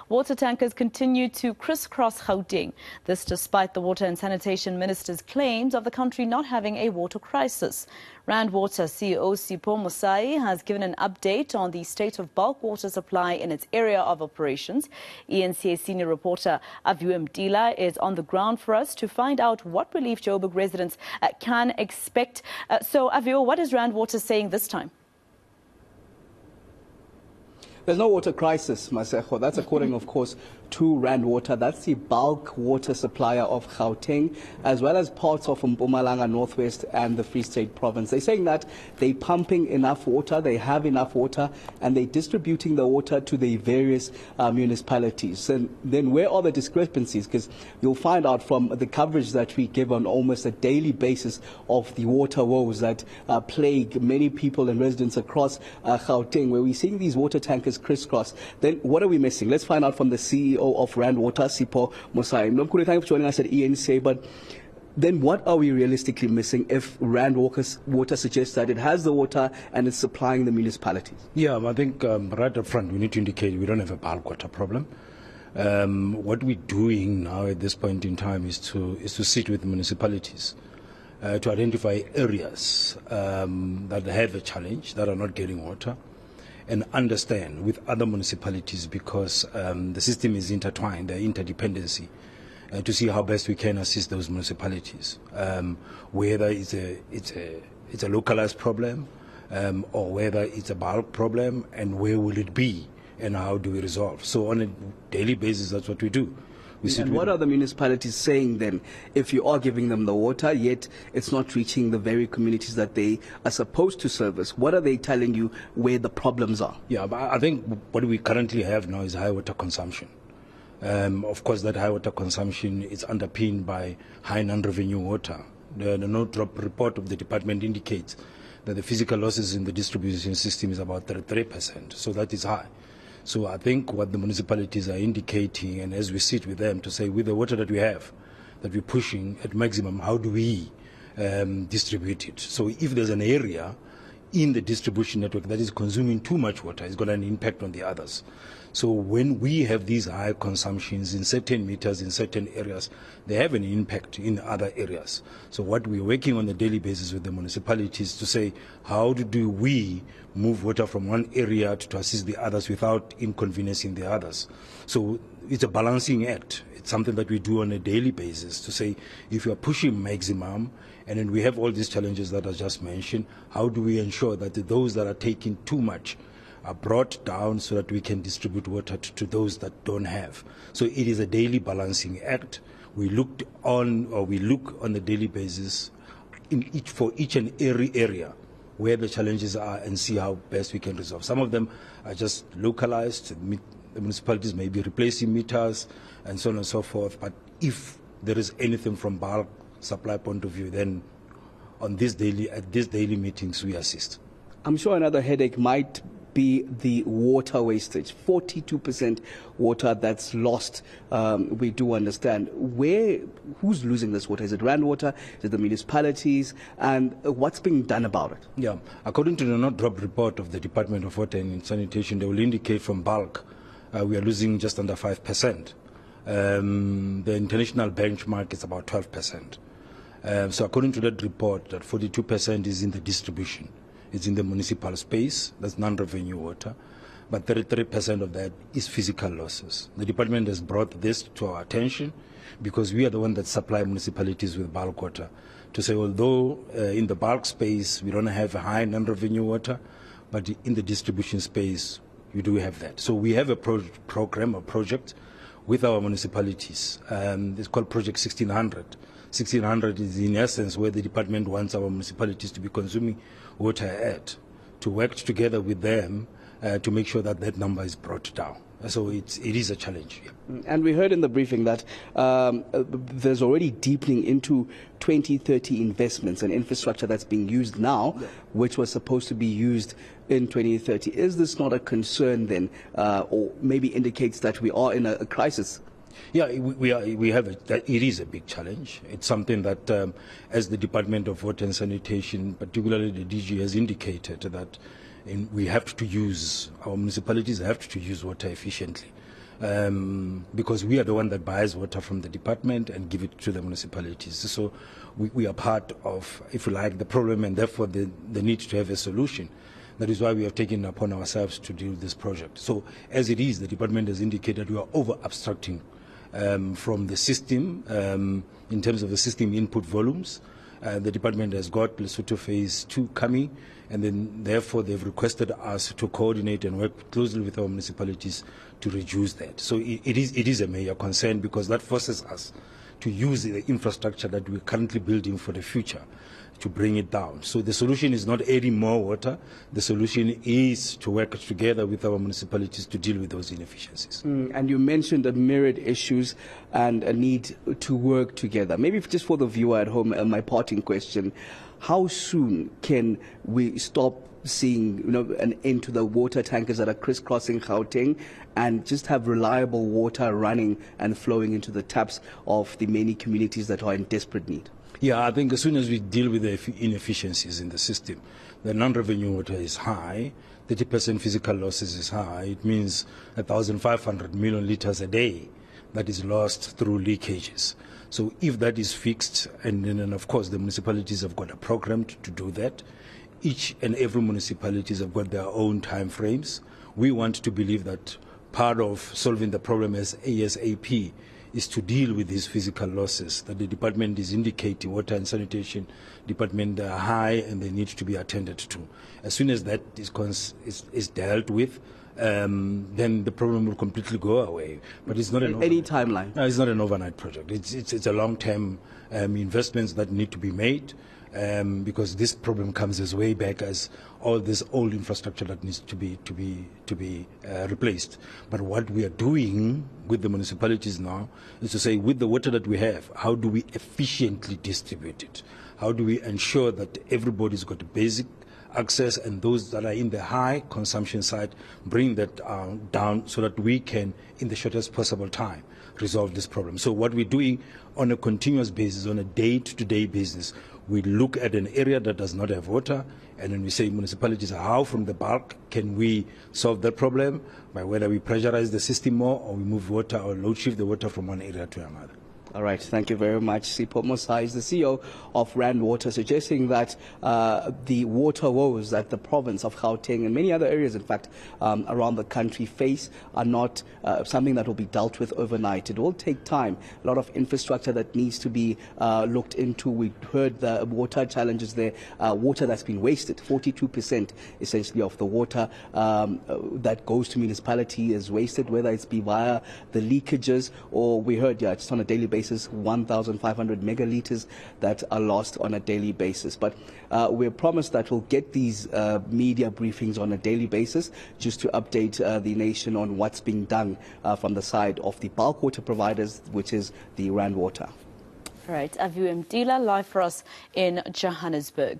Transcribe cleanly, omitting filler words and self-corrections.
Water tankers continue to crisscross Gauteng. This despite the Water and Sanitation Minister's claims of the country not having a water crisis. Rand Water CEO Sipho Mosayi has given an update on the state of bulk water supply in its area of operations. eNCA senior reporter Aviwe Mtila is on the ground for us to find out what relief Joburg residents can expect. So, Aviwe, what is Rand Water saying this time? There's no water crisis, Masejo. That's according, of course, to Rand Water. That's the bulk water supplier of Gauteng, as well as parts of Mpumalanga, Northwest, and the Free State Province. They're saying that they're pumping enough water, they have enough water, and they're distributing the water to the various municipalities. And then where are the discrepancies? Because you'll find out from the coverage that we give on almost a daily basis of the water woes that plague many people and residents across Gauteng, where we're seeing these water tankers crisscross. Then what are we missing? Let's find out from the CEO of Rand Water, Sipho Mosayi. Thank you for joining us at eNCA, but then what are we realistically missing if Rand Water suggests that it has the water and is supplying the municipalities? Yeah, I think right up front we need to indicate we don't have a bulk water problem. What we're doing now at this point in time is to sit with municipalities to identify areas that have a challenge, that are not getting water, and understand with other municipalities, because the system is intertwined, the interdependency, to see how best we can assist those municipalities, whether it's a localized problem or whether it's a bulk problem, and where will it be and how do we resolve. So on a daily basis, that's what we do. And what are the municipalities saying then, if you are giving them the water, yet it's not reaching the very communities that they are supposed to service? What are they telling you where the problems are? Yeah, but I think what we currently have now is high water consumption. Of course, that high water consumption is underpinned by high non-revenue water. The no-drop report of the department indicates that the physical losses in the distribution system is about 33%, so that is high. So I think what the municipalities are indicating, and as we sit with them to say, with the water that we have, that we're pushing at maximum, how do we distribute it? So if there's an area in the distribution network that is consuming too much water, it's got an impact on the others. So when we have these high consumptions in certain meters, in certain areas, they have an impact in other areas. So what we're working on a daily basis with the municipalities to say, how do we move water from one area to assist the others without inconveniencing the others? So it's a balancing act. It's something that we do on a daily basis to say, if you are pushing maximum, and then we have all these challenges that I just mentioned, how do we ensure that those that are taking too much are brought down so that we can distribute water to those that don't have? So it is a daily balancing act. We look on a daily basis for each and every area where the challenges are and see how best we can resolve. Some of them are just localized. The municipalities may be replacing meters and so on and so forth. But if there is anything from bulk supply point of view, then at these daily meetings we assist. I'm sure another headache might be the water wastage. 42% water that's lost. We do understand. Who's losing this water? Is it Rand Water? Is it the municipalities? And what's being done about it? Yeah, according to the no-drop report of the Department of Water and Sanitation, they will indicate from bulk we are losing just under 5%. The international benchmark is about 12%. So according to that report, that 42% is in the distribution. It's in the municipal space, that's non-revenue water, but 33% of that is physical losses. The department has brought this to our attention because we are the one that supply municipalities with bulk water, to say, although in the bulk space we don't have a high non-revenue water, but in the distribution space we do have that. So we have a program, a project with our municipalities. It's called Project 1600. 1600 is in essence where the department wants our municipalities to be consuming water at, to work together with them to make sure that that number is brought down. So it is a challenge. Yeah. And we heard in the briefing that there's already deepening into 2030 investments and infrastructure that's being used now, which was supposed to be used in 2030. Is this not a concern then, or maybe indicates that we are in a crisis? Yeah, it is a big challenge. It's something that, as the Department of Water and Sanitation, particularly the DG, has indicated that we have to use, our municipalities have to use water efficiently. because we are the one that buys water from the department and give it to the municipalities. So we are part of, if you like, the problem, and therefore the need to have a solution. That is why we have taken upon ourselves to deal with this project. So as it is, the department has indicated we are over-abstracting from the system in terms of the system input volumes. The department has got Lesotho Phase 2 coming, and then therefore they've requested us to coordinate and work closely with our municipalities to reduce that. So it is a major concern, because that forces us to use the infrastructure that we're currently building for the future to bring it down. So the solution is not adding more water. The solution is to work together with our municipalities to deal with those inefficiencies. And you mentioned the myriad issues and a need to work together. Maybe just for the viewer at home, my parting question, how soon can we stop seeing an end to the water tankers that are crisscrossing Gauteng and just have reliable water running and flowing into the taps of the many communities that are in desperate need? Yeah, I think as soon as we deal with the inefficiencies in the system, the non-revenue water is high, 30% physical losses is high. It means 1,500 million litres a day that is lost through leakages. So if that is fixed, and then of course the municipalities have got a program to do that, each and every municipalities have got their own time frames. We want to believe that part of solving the problem as ASAP is to deal with these physical losses that the department is indicating. Water and sanitation department are high and they need to be attended to. As soon as that is dealt with, then the problem will completely go away. But it's not any timeline. No, it's not an overnight project. It's a long-term investments that need to be made. Because this problem comes as way back as all this old infrastructure that needs to be replaced. But what we are doing with the municipalities now is to say, with the water that we have, how do we efficiently distribute it? How do we ensure that everybody's got basic access, and those that are in the high consumption side, bring that down so that we can, in the shortest possible time, resolve this problem. So what we're doing on a continuous basis, on a day-to-day basis, we look at an area that does not have water, and then we say, municipalities, how from the bulk can we solve that problem, by whether we pressurize the system more or we move water or load shift the water from one area to another. All right, thank you very much. Sipho Mosai is the CEO of Rand Water, suggesting that the water woes that the province of Gauteng and many other areas, in fact, around the country face are not something that will be dealt with overnight. It will take time, a lot of infrastructure that needs to be looked into. We heard the water challenges there, water that's been wasted, 42% essentially of the water that goes to municipality is wasted, whether it's be via the leakages or we heard, just on a daily basis, 1,500 megalitres that are lost on a daily basis. But we're promised that we'll get these media briefings on a daily basis just to update the nation on what's being done from the side of the bulk water providers, which is the Rand Water. All right, Aviwe Mtila live for us in Johannesburg.